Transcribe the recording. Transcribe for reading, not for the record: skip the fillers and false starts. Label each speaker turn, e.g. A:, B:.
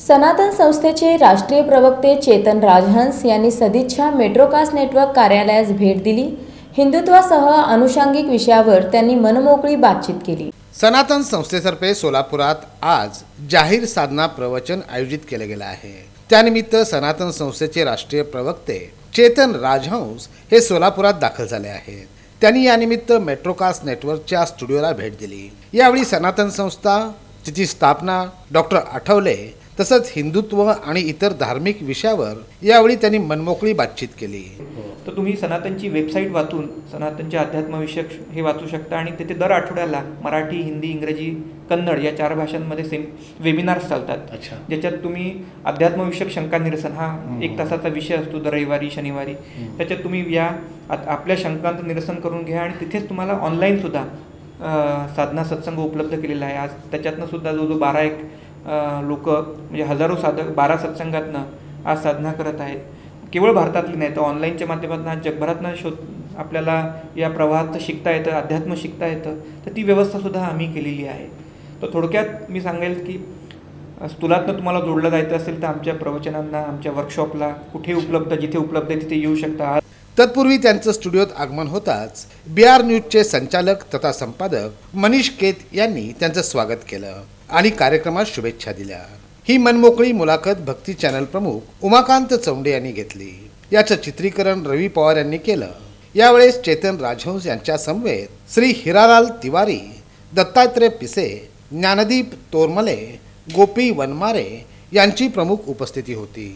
A: सनातन संस्थेचे राष्ट्रीय प्रवक्ते चेतन राजहंस यांनी सदिच्छा मेट्रोकास्ट नेटवर्क कार्यालयास भेट दिली। हिंदुत्वासह अनुषंगिक विषयावर त्यांनी मनमोकळी बातचीत केली।
B: सनातन संस्थेतर्फे सोलापुरात आज जाहीर साधना प्रवचन आयोजित केले गेले आहे। त्यानिमित्त सनातन संस्थेचे राष्ट्रीय प्रवक्ते चेतन राजहंस हे सोलापुरात दाखल झाले आहेत। त्यांनी यानिमित्त मेट्रोकास्ट नेटवर्कच्या स्टुडिओला भेट दिली। यावेळी सनातन संस्था, तिची स्थापना, डॉक्टर आठवले तसंच हिंदुत्व आणि इतर धार्मिक विषयावर यावेळी त्यांनी मनमोकळी बातचीत केली।
C: तर तुम्ही सनातनची वेबसाईट वाचून सनातनचे अध्यात्मविषयक हे वाचू शकता आणि तिथे दर आठवड्याला मराठी, हिंदी, इंग्रजी, कन्नड या 4 भाषांमध्ये वेबिनार्स चालतात। ज्याच्यात तुम्ही अध्यात्मविषयक शंका निरसन हा 1 तासाचा विषय असतो दर रविवारी, शनिवारी। त्याच्यात तुम्ही या आपल्या शंकांचं निरसन करून घ्या आणि तिथेच तुम्हाला ऑनलाईन सुद्धा साधना सत्संग उपलब्ध केलेला आहे। आज त्याच्यातनं सुद्धा जो 12 लोक म्हणजे हजारो साधक 12 सत्संगातनं आज साधना करत आहेत। केवळ भारतातली नाही तर ऑनलाईनच्या माध्यमातून आज जगभरातनं आपल्याला या प्रवाहात शिकता येतं, अध्यात्म शिकता येतं। तर ती व्यवस्थासुद्धा आम्ही केलेली आहे। तर थोडक्यात मी सांगेल की तुलातनं तुम्हाला जोडलं जायचं असेल तर आमच्या प्रवचनांना, आमच्या वर्कशॉपला कुठे उपलब्ध, जिथे उपलब्ध आहे तिथे येऊ शकता।
B: तत्पूर्वी त्यांचं स्टुडिओत आगमन होताच BR न्यूजचे संचालक तथा संपादक मनीष केत यांनी त्यांचं स्वागत केलं आणि कार्यक्रमात शुभेच्छा दिल्या। ही मनमोकळी मुलाखत भक्ती चॅनल प्रमुख उमाकांत चौंडे यांनी घेतली। याचं चित्रीकरण रवी पवार यांनी केलं। यावेळेस चेतन राजहंस यांच्या समवेत श्री हिरालाल तिवारी, दत्तात्रय पिसे, ज्ञानदीप तोरमले, गोपी वनमारे यांची प्रमुख उपस्थिती होती।